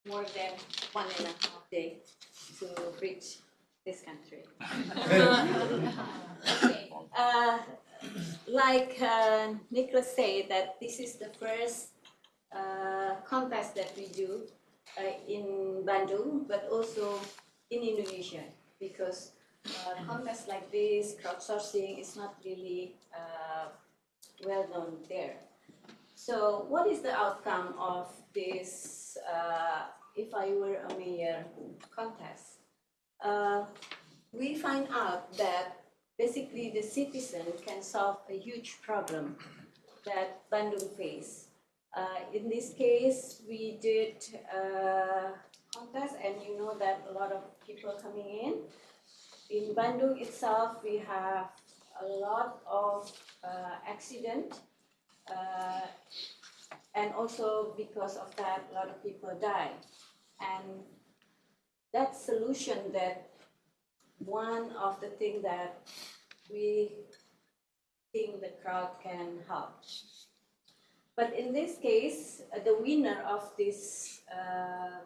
more than 1.5 days to reach this country. Okay. Like Nicholas said, that this is the first contest that we do in Bandung, but also in Indonesia, because contests like this, crowdsourcing, is not really well known there. So what is the outcome of this If I Were a Mayor contest? We find out that basically the citizen can solve a huge problem that Bandung face. In this case, we did a contest, and you know that a lot of people coming in. In Bandung itself, we have a lot of accident, and also because of that, a lot of people die. And that solution, that one of the things that we think the crowd can help. But in this case, the winner of this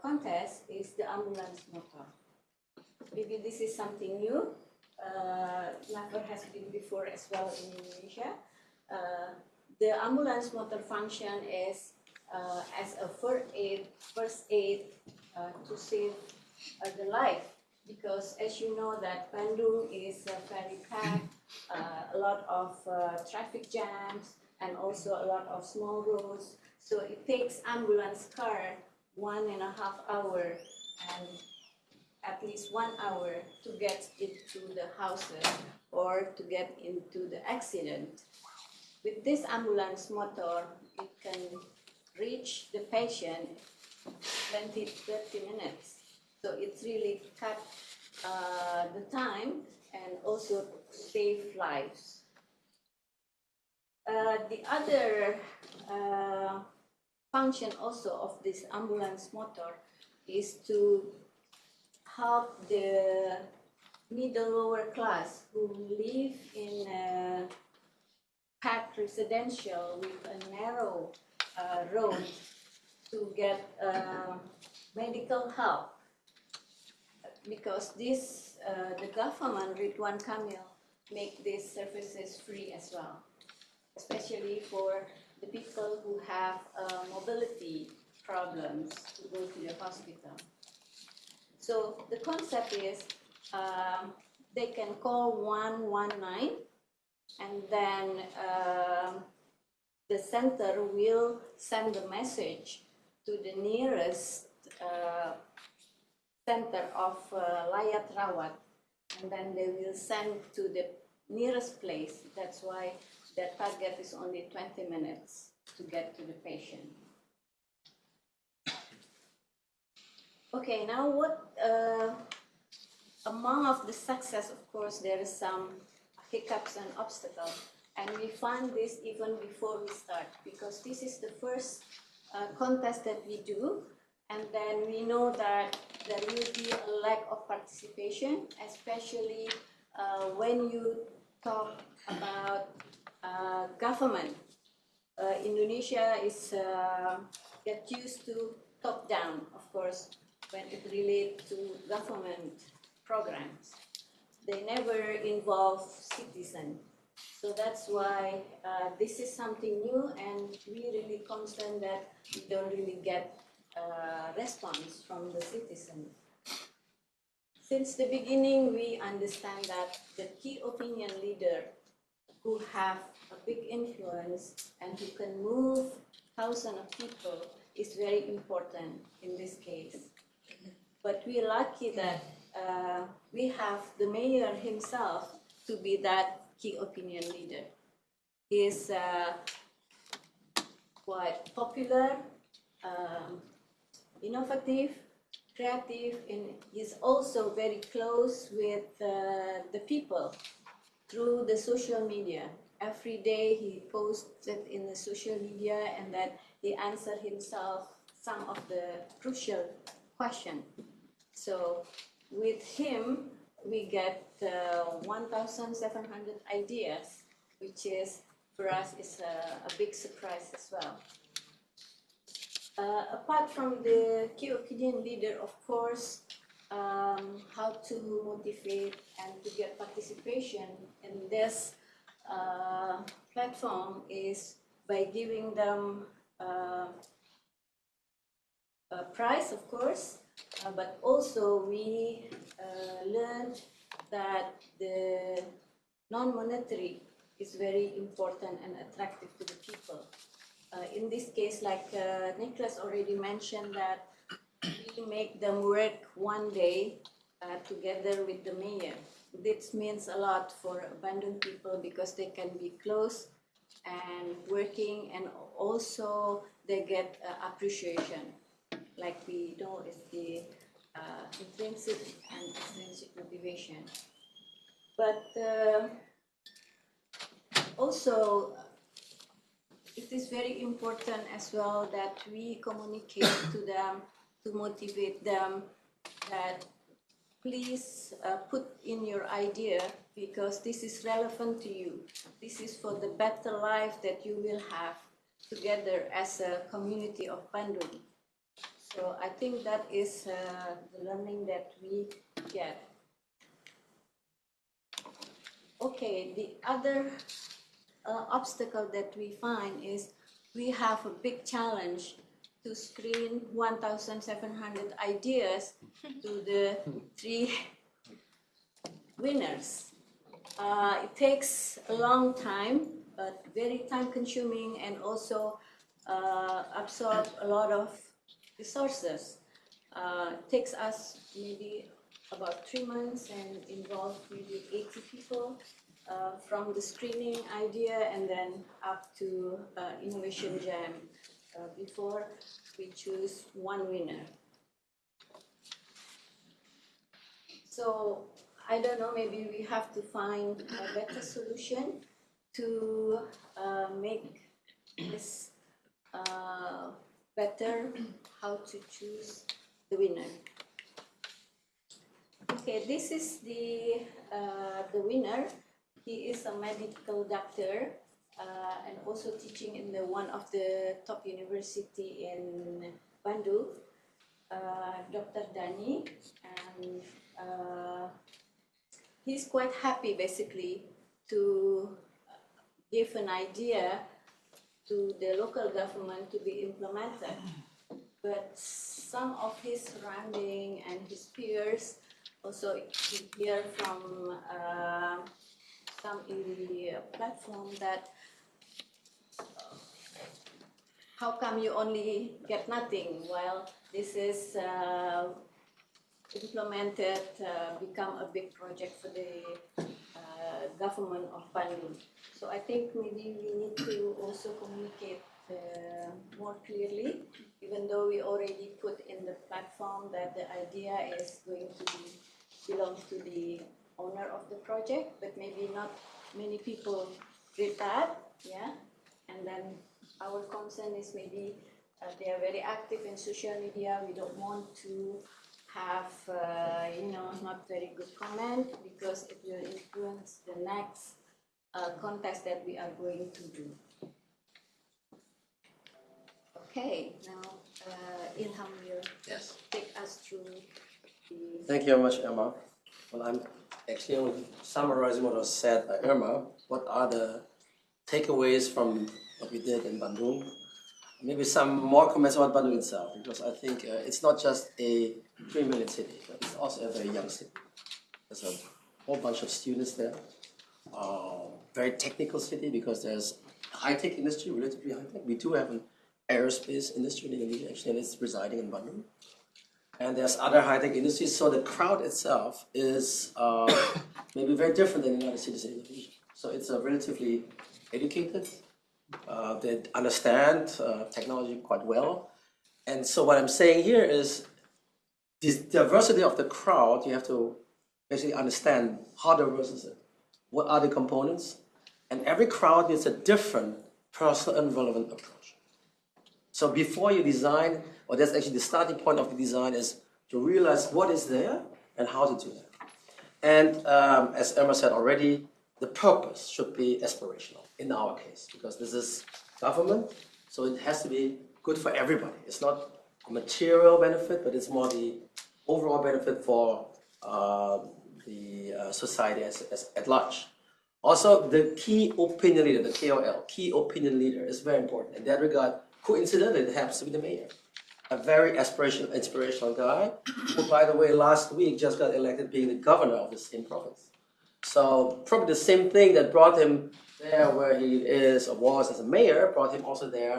contest is the ambulance motor. Maybe this is something new. Never has been before as well in Indonesia. The ambulance motor function is as a first aid to save the life. Because as you know that Bandung is very packed, a lot of traffic jams, and also a lot of small roads. So it takes ambulance car 1.5 hours and at least 1 hour to get into the houses or to get into the accident. With this ambulance motor, it can reach the patient 20-30 minutes. So it's really cut the time and also save lives. The other function also of this ambulance motor is to help the middle lower class who live in a packed residential with a narrow road to get medical help. Because this, the government, Ridwan Kamil, make these services free as well, especially for the people who have mobility problems to go to the hospital. So the concept is they can call 119, and then the center will send the message to the nearest center of Layat Rawat, and then they will send to the nearest place. That's why the target is only 20 minutes to get to the patient. Okay, now what, among of the success, of course, there is some hiccups and obstacles, and we find this even before we start, because this is the first contest that we do, and then we know that there will be a lack of participation, especially when you talk about government. Indonesia is get used to top down, of course, when it relates to government programs. They never involve citizens. So that's why this is something new, and we really concerned that we don't really get response from the citizens. Since the beginning, we understand that the key opinion leader who have a big influence and who can move thousands of people is very important in this case. But we're lucky that we have the mayor himself to be that key opinion leader. He is quite popular, innovative, creative, and he's also very close with the people through the social media. Every day he posts it in the social media, and that he answers himself some of the crucial questions. So with him, we get 1,700 ideas, which is, for us, is a big surprise as well. apart from the key opinion leader, of course, how to motivate and to get participation in this platform is by giving them a prize, of course, but also we learned that the non-monetary is very important and attractive to the people. In this case, like Nicholas already mentioned, that we make them work one day together with the mayor. This means a lot for Bandung people because they can be close and working, and also they get appreciation. Like we know, it's the intrinsic and extrinsic motivation. But also, it is very important as well that we communicate to them, to motivate them, that please put in your idea because this is relevant to you. This is for the better life that you will have together as a community of Bandung. So I think that is the learning that we get. Okay, the other obstacle that we find is we have a big challenge to screen 1,700 ideas to the 3 winners. It takes a long time, but very time consuming, and also absorb a lot of resources. It takes us maybe about 3 months and involve maybe 80 people. From the screening idea and then up to Innovation Jam before we choose one winner. So I don't know, maybe we have to find a better solution to make this better, how to choose the winner. Okay, this is the winner. He is a medical doctor and also teaching in one of the top university in Bandung, Dr. Dani, and he's quite happy basically to give an idea to the local government to be implemented. But some of his surrounding and his peers also hear from some in the platform that how come you only get nothing while this is implemented, become a big project for the government of Bandung. So I think maybe we need to also communicate more clearly, even though we already put in the platform that the idea is going to belong to the owner of the project, but maybe not many people read that, yeah. And then our concern is maybe they are very active in social media. We don't want to have, not very good comment because it will influence the next contest that we are going to do. Okay, now Ilham will take us through the... Thank you very much, Irma. Well, I'm actually summarizing what was said by Irma. What are the takeaways from what we did in Bandung? Maybe some more comments about Bandung itself, because I think it's not just a 3 million city, but it's also a very young city. There's a whole bunch of students there. Very technical city because there's high-tech industry, relatively high-tech. We do have an aerospace industry in Indonesia, actually, and it's residing in Bandung. And there's other high-tech industries, so the crowd itself is maybe very different than in other cities in Indonesia. So it's a relatively educated, they understand technology quite well. And so what I'm saying here is this diversity of the crowd, you have to basically understand how diverse is it, what are the components, and every crowd needs a different personal and relevant approach. So before you design, or that's actually the starting point of the design, is to realize what is there and how to do that. And as Irma said already, the purpose should be aspirational in our case, because this is government, so it has to be good for everybody. It's not a material benefit, but it's more the overall benefit for the society at large. Also, the key opinion leader, the KOL, key opinion leader, is very important. In that regard, coincidentally, it happens to be the mayor. A very inspirational guy, who, by the way, last week just got elected being the governor of the same province. So probably the same thing that brought him there where he is or was as a mayor, brought him also there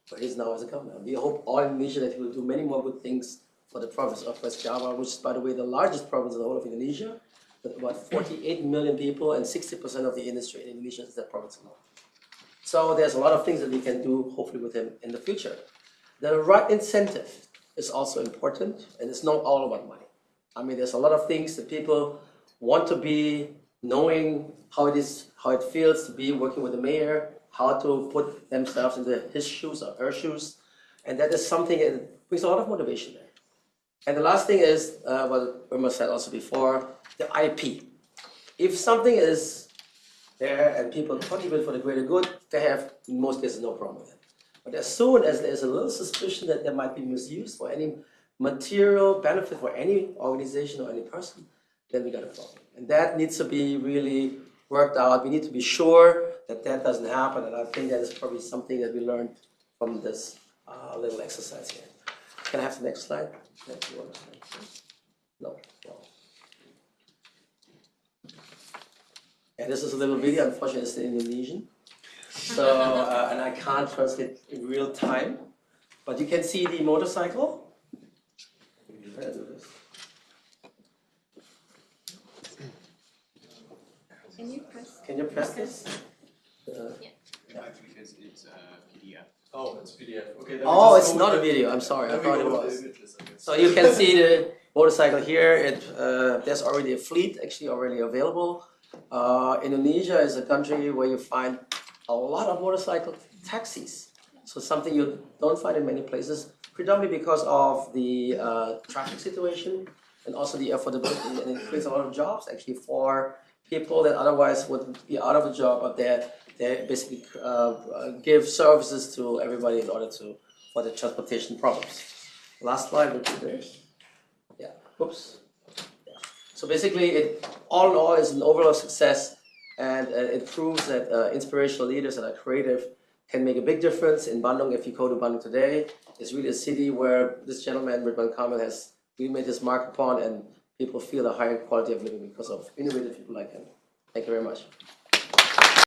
where he is now as a governor. We hope all in Indonesia that he will do many more good things for the province of West Java, which is, by the way, the largest province in the whole of Indonesia, with about 48 million people, and 60% of the industry in Indonesia is that province alone. So there's a lot of things that we can do, hopefully, with him in the future. The right incentive is also important, and it's not all about money. I mean, there's a lot of things that people want to be knowing how it feels to be working with the mayor, how to put themselves into his shoes or her shoes, and that is something that brings a lot of motivation there. And the last thing is what Irma said also before, the IP. If something is there and people contribute for the greater good, they have, in most cases, no problem with it. But as soon as there's a little suspicion that there might be misuse for any material benefit for any organization or any person, then we got a problem. And that needs to be really worked out. We need to be sure that that doesn't happen. And I think that is probably something that we learned from this little exercise here. Can I have the next slide? No. And this is a little video. Unfortunately, it's in Indonesian. So, and I can't translate in real time. But you can see the motorcycle. Can you press this? Yeah. Because it's PDF. Oh, it's PDF. Okay. Oh, it's not a video. I'm sorry. I thought it was. So you can see the motorcycle here. There's already a fleet actually already available. Indonesia is a country where you find a lot of motorcycle taxis. So something you don't find in many places, predominantly because of the traffic situation and also the affordability, and it creates a lot of jobs actually for people that otherwise would be out of a job, but they basically give services to everybody in order for the transportation problems. Last slide would be this. Yeah. Oops. Yeah. So basically, all in all, is an overall success, and it proves that inspirational leaders that are creative can make a big difference. In Bandung, if you go to Bandung today, it's really a city where this gentleman, Ridwan Kamil, has really made his mark upon, and people feel a higher quality of living because of innovative people like him. Thank you very much.